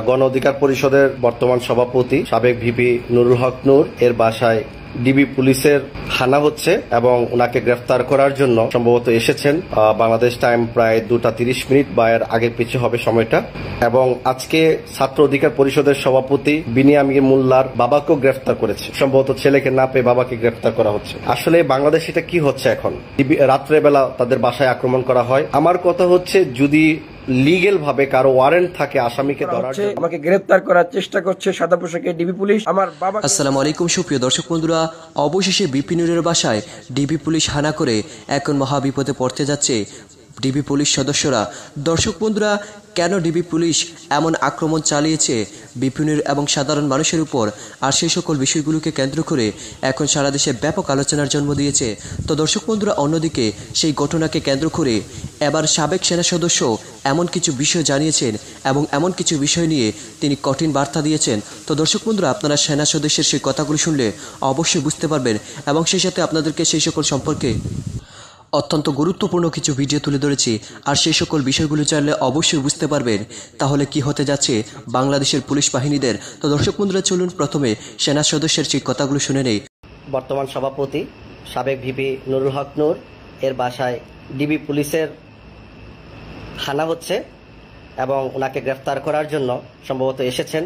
গণ অধিকার পরিষদের বর্তমান সভাপতি সাবেক ভিপি নুরুল হক নূর এর বাসায় ডিবি পুলিশের হানা হচ্ছে এবং ওনাকে গ্রেফতার করার জন্য সম্ভবত এসেছেন। বাংলাদেশ টাইম প্রায় 2:30 বা এর আগে পিছু হবে সময়টা। এবং আজকে ছাত্র অধিকার পরিষদের সভাপতি বিনিয়ামিন মোল্লার বাবাকেও গ্রেফতার করেছে। সম্ভবত ছেলেকে না পেয়ে বাবাকে গ্রেফতার করা হচ্ছে। আসলে বাংলাদেশ এটা কি হচ্ছে এখন? রাত্রেবেলা তাদের বাসায় আক্রমণ করা হয়। আমার কথা হচ্ছে, যদি লিগ্যাল ভাবে কারো ওয়ারেন্ট থাকে আসামিকে ধরার জন্য, আমাকে গ্রেফতার করার চেষ্টা করছে সাদা পোশাকে ডিবি পুলিশ। আমার বাবা। আসসালামু আলাইকুম সুপ্রিয় দর্শক বন্ধুরা, অবশেষে বিপি নুরের বাসায় ডিবি পুলিশ হানা করে এখন মহা বিপদে পড়তে যাচ্ছে ডিবি পুলিশ সদস্যরা। দর্শক বন্ধুরা, কেন ডিবি পুলিশ এমন আক্রমণ চালিয়েছে বিপিনুর এবং সাধারণ মানুষের উপর, আর সেই সকল বিষয়গুলোকে কেন্দ্র করে এখন সারা দেশে ব্যাপক আলোচনার জন্ম দিয়েছে। তো দর্শক বন্ধুরা, অন্যদিকে সেই ঘটনাকে কেন্দ্র করে এবার সাবেক সেনা সদস্য এমন কিছু বিষয় জানিয়েছেন এবং এমন কিছু বিষয় নিয়ে তিনি কঠিন বার্তা দিয়েছেন। তো দর্শক বন্ধুরা, আপনারা সেনা সদস্যের সেই কথাগুলো শুনলে অবশ্যই বুঝতে পারবেন এবং সেই সাথে আপনাদেরকে সেই সকল সম্পর্কে অত্যন্ত গুরুত্বপূর্ণ কিছু ভিডিও তুলে ধরেছি। আর সেই সকল বিষয়গুলো জানলে অবশ্যই বুঝতে পারবেন তাহলে কি হতে যাচ্ছে বাংলাদেশের পুলিশ বাহিনীদের। তো দর্শক বন্ধুরা, চলুন প্রথমে সেনা সদস্যের সেই কথাগুলো শুনে নেই। বর্তমান সভাপতি সাবেক ভিপি নুরুল হক নূর এর বাসায় ডিবি পুলিশের হানা হচ্ছে এবং ওনাকে গ্রেফতার করার জন্য সম্ভবত এসেছেন।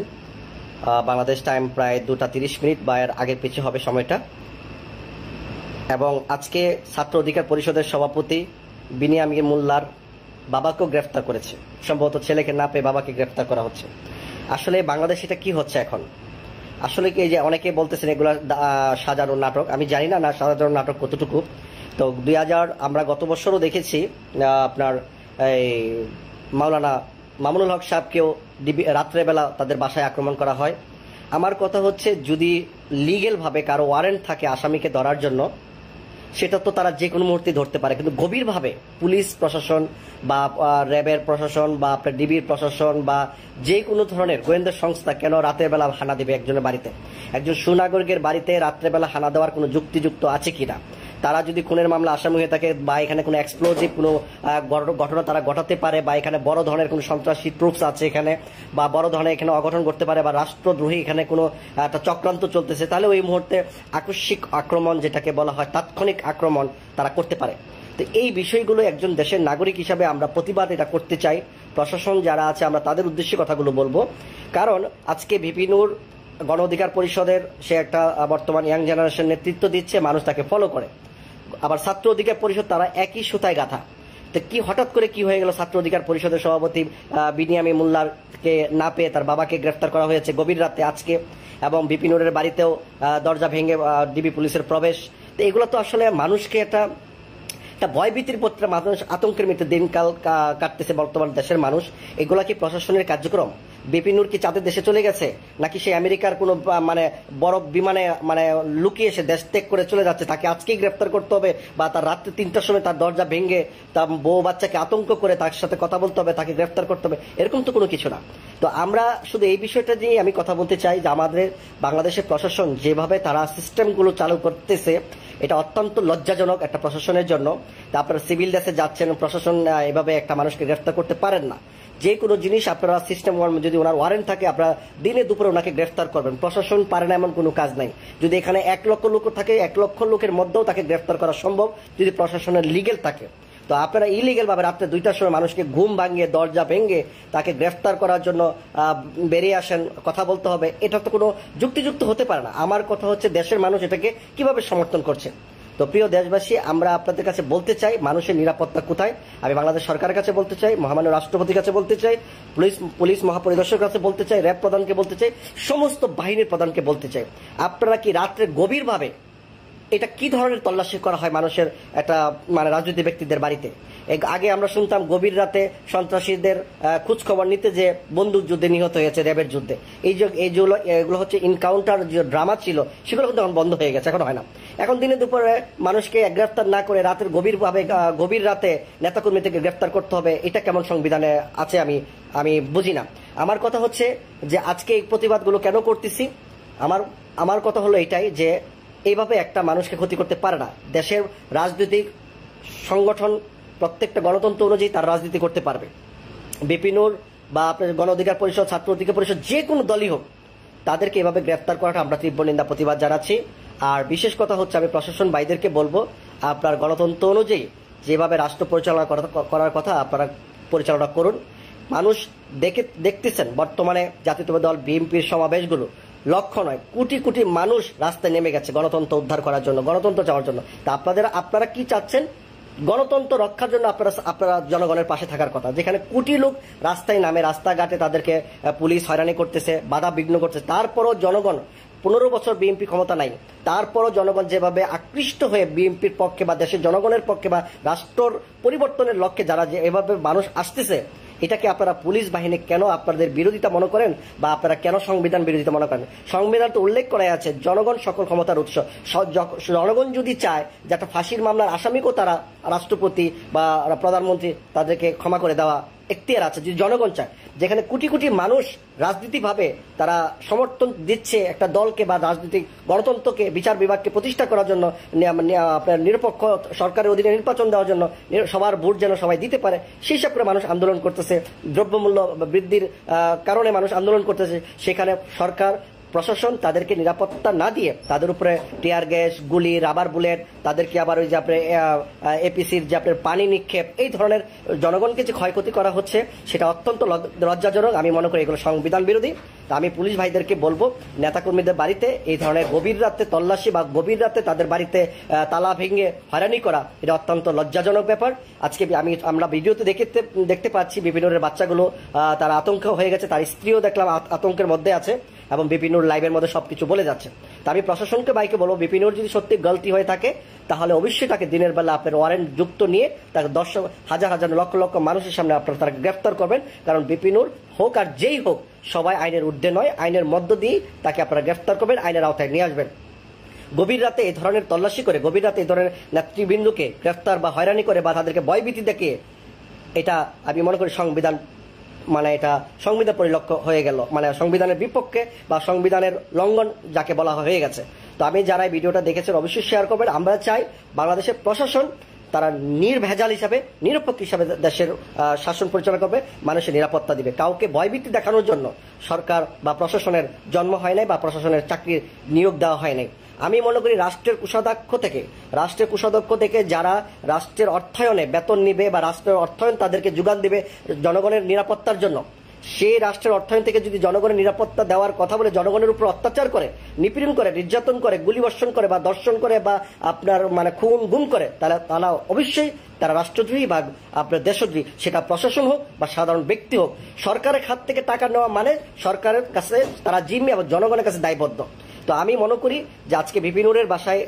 বাংলাদেশ টাইম প্রায় 2:30 বা এর আগে পিছু হবে সময়টা। এবং আজকে ছাত্র অধিকার পরিষদের সভাপতি বিনিয়ামিন মোল্লার বাবাকেও গ্রেফতার করেছে। সম্ভবত ছেলেকে না পেয়ে বাবাকে গ্রেফতার করা হচ্ছে। আসলে বাংলাদেশ এটা কি হচ্ছে এখন? আসলে কি, এই যে অনেকে বলতেছেন এগুলা সাজানো নাটক, আমি জানি না সাজানো নাটক কতটুকু। তো 2000 আমরা গত বছরও দেখেছি আপনার এই মাওলানা মামুনুল হক সাহেবকেও রাত্রেবেলা তাদের বাসায় আক্রমণ করা হয়। আমার কথা হচ্ছে, যদি লিগ্যাল ভাবে কারো ওয়ারেন্ট থাকে আসামিকে ধরার জন্য, সেটা তো তারা যে কোনো মুহূর্তে ধরতে পারে। কিন্তু গভীরভাবে পুলিশ প্রশাসন বা র্যাবের প্রশাসন বা আপনার ডিবির প্রশাসন বা যে কোনো ধরনের গোয়েন্দা সংস্থা কেন রাতের বেলা হানা দেবে একজনের বাড়িতে? একজন সুনাগরিকের বাড়িতে রাত্রেবেলা হানা দেওয়ার কোনো যুক্তিযুক্ত আছে কিনা? তারা যদি খুনের মামলা আসামি হয়ে থাকে বা এখানে কোনো এক্সপ্লোজিভ কোনো ঘটনা তারা ঘটাতে পারে, বা এখানে বড় ধরনের কোনো সন্ত্রাসী ট্রুপস আছে এখানে, বা বড় ধরনের এখানে অঘটন করতে পারে, বা রাষ্ট্রদ্রোহী এখানে কোনো একটা চক্রান্ত চলতেছে, তাহলে ওই মুহূর্তে আকস্মিক আক্রমণ, যেটাকে বলা হয় তাৎক্ষণিক আক্রমণ, তারা করতে পারে। তো এই বিষয়গুলো একজন দেশের নাগরিক হিসাবে আমরা প্রতিবাদ এটা করতে চাই। প্রশাসন যারা আছে আমরা তাদের উদ্দেশ্যে কথাগুলো বলবো। কারণ আজকে ভিপি নূর গণ অধিকার পরিষদের সে একটা বর্তমান ইয়াং জেনারেশন নেতৃত্ব দিচ্ছে, মানুষ তাকে ফলো করে। আবার ছাত্র অধিকার পরিষদ তারা একই সুতায় গাথা। তো কি হঠাৎ করে কি হয়ে গেল? ছাত্র অধিকার পরিষদের সভাপতি বিনিয়ামিন মোল্লারকে না পেয়ে তার বাবাকে গ্রেফতার করা হয়েছে গভীর রাতে আজকে, এবং ভিপি নূরের বাড়িতেও দরজা ভেঙে ডিবি পুলিশের প্রবেশ। তো এগুলো তো আসলে মানুষকে একটা ভয়ভীতির পত্রে, মানুষ আতঙ্কের মধ্যে দিনকাল কাটতেছে বর্তমান দেশের মানুষ। এগুলা কি প্রশাসনের কার্যক্রম? ভিপি নূর কি চাঁদের দেশে চলে গেছে, নাকি সে আমেরিকার কোনো বড় বিমানে লুকিয়ে সে দেশ ত্যাগ করে চলে যাচ্ছে? তাকে আজকেই গ্রেফতার করতে হবে, বা তার রাত্রে 3টার সময় তার দরজা ভেঙে তার বউ বাচ্চাকে আতঙ্ক করে তার সাথে কথা বলতে হবে, তাকে গ্রেফতার করতে হবে? এরকম তো কোনো কিছু না। তো আমরা শুধু এই বিষয়টা নিয়ে আমি কথা বলতে চাই যে আমাদের বাংলাদেশের প্রশাসন যেভাবে তারা সিস্টেমগুলো চালু করতেছে, এটা অত্যন্ত লজ্জাজনক একটা প্রশাসনের জন্য। তা আপনারা সিভিল ড্রেসে যাচ্ছেন, প্রশাসন এভাবে একটা মানুষকে গ্রেফতার করতে পারেন না। যে কোনো জিনিস আপনারা সিস্টেম, যদি ওনার ওয়ারেন্ট থাকে আপনারা দিনে দুপুরে ওনাকে গ্রেফতার করবেন। প্রশাসন পারে না এমন কোনো কাজ নাই। যদি এখানে 1 লক্ষ লোক থাকে, 1 লক্ষ লোকের মধ্যেও তাকে গ্রেফতার করা সম্ভব যদি প্রশাসনের লিগেল থাকে। তো আপনারা ইলিগেল ভাবে রাত্রে 2টার সময় মানুষকে ঘুম ভাঙিয়ে দরজা ভেঙে তাকে গ্রেফতার করার জন্য বেরিয়ে আসেন, কথা বলতে হবে, এটা তো কোনো যুক্তিযুক্ত হতে পারে না। আমার কথা হচ্ছে, দেশের মানুষ এটাকে কিভাবে সমর্থন করছে? তো প্রিয় দেশবাসী, আমরা আপনাদের কাছে বলতে চাই, মানুষের নিরাপত্তা কোথায়? আমি বাংলাদেশ সরকারের কাছে বলতে চাই, মহামান্য রাষ্ট্রপতির কাছে বলতে চাই, পুলিশ মহাপরিদর্শকের কাছে বলতে চাই, র্যাব প্রধানকে বলতে চাই, সমস্ত বাহিনীর প্রধানকে বলতে চাই, আপনারা কি রাত্রে গভীরভাবে এটা কি ধরনের তল্লাশি করা হয় মানুষের একটা রাজনৈতিক ব্যক্তিদের বাড়িতে? আগে আমরা শুনতাম গভীর রাতে সন্ত্রাসীদের খোঁজ খবর নিতে যে বন্দুক যুদ্ধে নিহত হয়েছে, র্যাবের যুদ্ধে। এগুলো হচ্ছে ইনকাউন্টার যে ড্রামা ছিল, সেগুলো কিন্তু এখন বন্ধ হয়ে গেছে, এখন হয় না। এখন দিনে দুপুরে মানুষকে গ্রেফতার না করে রাতের গভীর রাতে নেতাকর্মী থেকে গ্রেফতার করতে হবে, এটা কেমন সংবিধানে আছে আমি বুঝি না। আমার কথা হচ্ছে যে আজকে এই প্রতিবাদগুলো কেন করতেছি, আমার কথা হলো এটাই যে এইভাবে একটা মানুষকে ক্ষতি করতে পারে না। দেশের রাজনৈতিক সংগঠন প্রত্যেকটা গণতন্ত্র অনুযায়ী তার রাজনীতি করতে পারবে। ভিপি নূর বা আপনার গণ অধিকার পরিষদ, ছাত্র অধিকার পরিষদ, যে কোনো দলই হোক, তাদেরকে এভাবে গ্রেফতার করাটা আমরা তীব্র নিন্দা প্রতিবাদ জানাচ্ছি। আর বিশেষ কথা হচ্ছে, আমি প্রশাসন ভাইদেরকে বলবো, আপনার গণতন্ত্র অনুযায়ী যেভাবে রাষ্ট্র পরিচালনা করার কথা আপনারা পরিচালনা করুন। মানুষ দেখতেছেন বর্তমানে জাতীয়তাবাদী দল বিএনপির সমাবেশগুলো লক্ষ্য নয়, কোটি কোটি মানুষ রাস্তায় নেমে গেছে গণতন্ত্র উদ্ধার করার জন্য, গণতন্ত্র চাওয়ার জন্য। তা আপনারা কি চাচ্ছেন? গণতন্ত্র রক্ষার জন্য আপনারা জনগণের পাশে থাকার কথা। যেখানে কোটি লোক রাস্তায় নামে, রাস্তাঘাটে তাদেরকে পুলিশ হয়রানি করতেছে, বাধা বিঘ্ন করতেছে, তারপরও জনগণ, 15 বছর বিএনপি ক্ষমতা নাই, তারপরও জনগণ যেভাবে আকৃষ্ট হয়ে বিএনপির পক্ষে বা দেশের জনগণের পক্ষে বা রাষ্ট্র পরিবর্তনের লক্ষ্যে যারা যে এভাবে মানুষ আসতেছে, এটাকে আপনারা পুলিশ বাহিনী কেন আপনাদের বিরোধিতা মনে করেন, বা আপনারা কেন সংবিধান বিরোধিতা মনে করেন? সংবিধান তো উল্লেখ করা আছে জনগণ সকল ক্ষমতার উৎস। জনগণ যদি চায় যে একটা ফাঁসির মামলার আসামিকেও তারা রাষ্ট্রপতি বা প্রধানমন্ত্রী তাদেরকে ক্ষমা করে দেওয়া এখতিয়ার আছে, যদি জনগণ চায়। যেখানে কোটি কোটি মানুষ রাজনীতিভাবে তারা সমর্থন দিচ্ছে একটা দলকে বা রাজনৈতিক গণতন্ত্রকে, বিচার বিভাগকে প্রতিষ্ঠা করার জন্য, আপনার নিরপেক্ষ সরকারের অধীনে নির্বাচন দেওয়ার জন্য, সবার ভোট যেন সবাই দিতে পারে, সেই সব করে মানুষ আন্দোলন করতেছে। দ্রব্যমূল্য বৃদ্ধির কারণে মানুষ আন্দোলন করতেছে। সেখানে সরকার প্রশাসন তাদেরকে নিরাপত্তা না দিয়ে তাদের উপরে টিয়ার গ্যাস, গুলি, রাবার বুলেট, তাদেরকে আবার ওই যে আপনার এপিসির যে আপনার পানি নিক্ষেপ, এই ধরনের জনগণকে যে ক্ষয়ক্ষতি করা হচ্ছে, সেটা অত্যন্ত লজ্জাজনক। আমি মনে করি এগুলো সংবিধান বিরোধী। তা আমি পুলিশ ভাইদেরকে বলবো, নেতাকর্মীদের বাড়িতে এই ধরনের গভীর রাতে তল্লাশি বা গভীর রাতে তাদের বাড়িতে তালা ভেঙে হয়রানি করা, এটা অত্যন্ত লজ্জাজনক ব্যাপার। আজকে আমরা ভিডিওতে দেখতে পাচ্ছি বিপিনুরের বাচ্চাগুলো তারা আতঙ্ক হয়ে গেছে, তার স্ত্রীও দেখলাম আতঙ্কের মধ্যে আছে, এবং বিপিনুর লাইভের মধ্যে সবকিছু বলে যাচ্ছে। তা আমি প্রশাসনকে ভাইকে বলবো, বিপিনুর যদি সত্যি গলতি হয়ে থাকে, তাহলে অবশ্যই তাকে দিনের বেলা আপনার ওয়ারেন্ট যুক্ত নিয়ে তাকে হাজার হাজার লক্ষ লক্ষ মানুষের সামনে আপনারা তাকে গ্রেফতার করবেন। কারণ বিপিনুর হোক আর যেই হোক, সবাই আইনের ঊর্ধ্বে নয়, আইনের মধ্য দিয়ে তাকে আপনারা গ্রেফতার করবেন, আইনের আওতায় নিয়ে আসবেন। গভীর রাতে এই ধরনের তল্লাশি করে, গভীর রাতে এই ধরনের নেতৃবৃন্দকে গ্রেফতার বা হয়রানি করে বা তাদেরকে ভয়ভীতি দেখিয়ে, এটা আমি মনে করি সংবিধান এটা সংবিধান পরিলক্ষ্য হয়ে গেল, সংবিধানের বিপক্ষে বা সংবিধানের লঙ্ঘন যাকে বলা হয়ে গেছে। তো আমি যারা এই ভিডিওটা দেখেছেন অবশ্যই শেয়ার করবেন। আমরা চাই বাংলাদেশের প্রশাসন তারা নির্ভেজাল হিসাবে, নিরপেক্ষ হিসাবে দেশের শাসন পরিচালনা করবে, মানুষের নিরাপত্তা দিবে। কাউকে ভয়ভীতি দেখানোর জন্য সরকার বা প্রশাসনের জন্ম হয় নাই বা প্রশাসনের চাকরির নিয়োগ দেওয়া হয় নাই। আমি মনে করি রাষ্ট্রের কোষাধ্যক্ষ থেকে যারা রাষ্ট্রের অর্থায়নে বেতন নিবে বা রাষ্ট্রের অর্থায়ন তাদেরকে যোগান দিবে জনগণের নিরাপত্তার জন্য, সেই রাষ্ট্রের অর্থায়ন থেকে যদি জনগণের নিরাপত্তা দেওয়ার কথা বলে জনগণের উপর অত্যাচার করে, নিপীড়ন করে, নির্যাতন করে, গুলিবর্ষণ করে বা দর্শন করে বা আপনার খুন গুম করে, তাহলে তারা অবশ্যই তারা রাষ্ট্রদ্রোহী বা আপনার দেশদ্রোহী। সেটা প্রশাসন হোক বা সাধারণ ব্যক্তি হোক, সরকারের খাত থেকে টাকা নেওয়া সরকারের কাছে তারা জিম্মি এবং জনগণের কাছে দায়বদ্ধ। তো আমি মনে করি যে আজকে বিপিনুরের বাসায়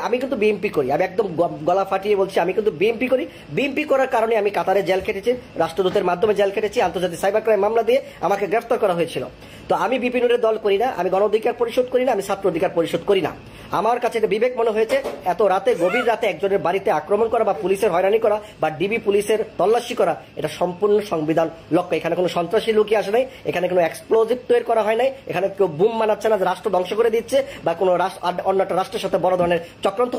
আমি কিন্তু বিএমপি করি, আমি একদম গলা ফাটিয়ে বলছি, আমি কিন্তু বিএমপি করি। বিএমপি করার কারণে আমি কাতারে জেল খেটেছি, রাষ্ট্রদূতের মাধ্যমে জেল খেটেছি, আন্তর্জাতিক সাইবার ক্রাইম মামলা দিয়ে আমাকে গ্রেফতার করা হয়েছিল। তো আমি বিপিনুরের দল করি না, আমি গণ অধিকার পরিষদ করি না, আমি ছাত্র অধিকার পরিষদ করি না। আমার কাছে এটা বিবেক মনে হয়েছে, এত রাতে, গভীর রাতে একজনের বাড়িতে আক্রমণ করা বা পুলিশের হয়রানি করা বা ডিবি পুলিশের তল্লাশি করা, এটা সম্পূর্ণ সংবিধান লক্ষ্য। এখানে কোনো সন্ত্রাসী লুকিয়ে আসে নাই, এখানে কোনো এক্সপ্লোজিভ তৈরি করা হয় নাই, এখানে কেউ বুম বানাচ্ছে না যে রাষ্ট্র ধ্বংস করে দিচ্ছে বা কোনো অন্য একটা রাষ্ট্রের সাথে বড় ধরনের চক্রান্ত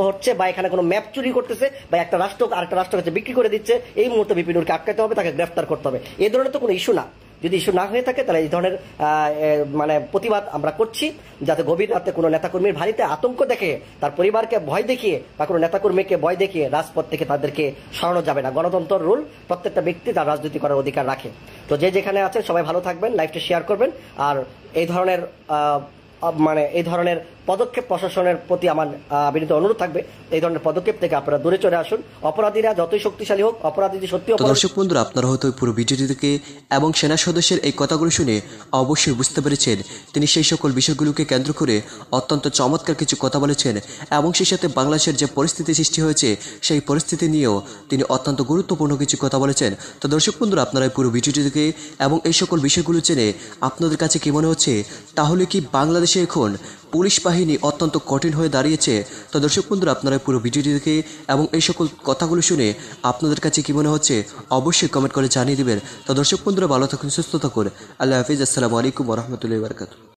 হচ্ছে বা এখানে কোনো ম্যাপ চুরি করতেছে বা একটা রাষ্ট্র আরেকটা রাষ্ট্রের কাছে বিক্রি করে দিচ্ছে। এই মুহূর্তে বিপিনুরকে আটকাতে হবে, তাকে গ্রেফতার করতে হবে। এই ধরনের তো কোনো ইস্যু না। যদি ইস্যু না হয়ে থাকে তাহলে এই ধরনের প্রতিবাদ আমরা করছি, যাতে গভীর রাতে কোনো নেতাকর্মীর বাড়িতে আতঙ্ক দেখে, তার পরিবারকে ভয় দেখিয়ে বা কোনো নেতাকর্মীকে ভয় দেখিয়ে রাজপথ থেকে তাদেরকে সরানো যাবে না। গণতন্ত্র রুল, প্রত্যেকটা ব্যক্তি তার রাজনীতি করার অধিকার রাখে। তো যে যেখানে আছেন সবাই ভালো থাকবেন, লাইভটা শেয়ার করবেন। আর এই ধরনের পদক্ষেপ প্রশাসনের প্রতি আমার বিনীত অনুরোধ থাকবে, এই ধরনের পদক্ষেপ থেকে আপনারা দূরে চলে আসুন। অপরাধীরা যতই শক্তিশালী হোক, অপরাধী যদি সত্যি। দর্শক বন্ধুরা, আপনারা হয়তো পুরো ভিডিওটি থেকে এবং সেনা সদস্যের এই কথাগুলো শুনে অবশ্যই বুঝতে পেরেছেন তিনি সেই সকল বিষয়গুলোকে কেন্দ্র করে অত্যন্ত চমৎকার কিছু কথা বলেছেন, এবং সেই সাথে বাংলাদেশের যে পরিস্থিতি সৃষ্টি হয়েছে সেই পরিস্থিতি নিয়েও তিনি অত্যন্ত গুরুত্বপূর্ণ কিছু কথা বলেছেন। তো দর্শক বন্ধুরা, আপনারা পুরো ভিডিওটি থেকে এবং এই সকল বিষয়গুলো জেনে আপনাদের কাছে কি মনে হচ্ছে? তাহলে কি বাংলাদেশে এখন পুলিশ বাহিনী অত্যন্ত কঠিন হয়ে দাঁড়িয়েছে? তো দর্শক বন্ধুরা, আপনারা পুরো ভিডিওটি দেখে এবং এই সকল কথাগুলো শুনে আপনাদের কাছে কি মনে হচ্ছে অবশ্যই কমেন্ট করে জানিয়ে দিবেন। তো দর্শক বন্ধুরা, ভালো থাকুন, সুস্থ থাকুন। আল্লাহ হাফিজ। আসসালামু আলাইকুম ওয়া রাহমাতুল্লাহি ওয়া বারাকাতুহু।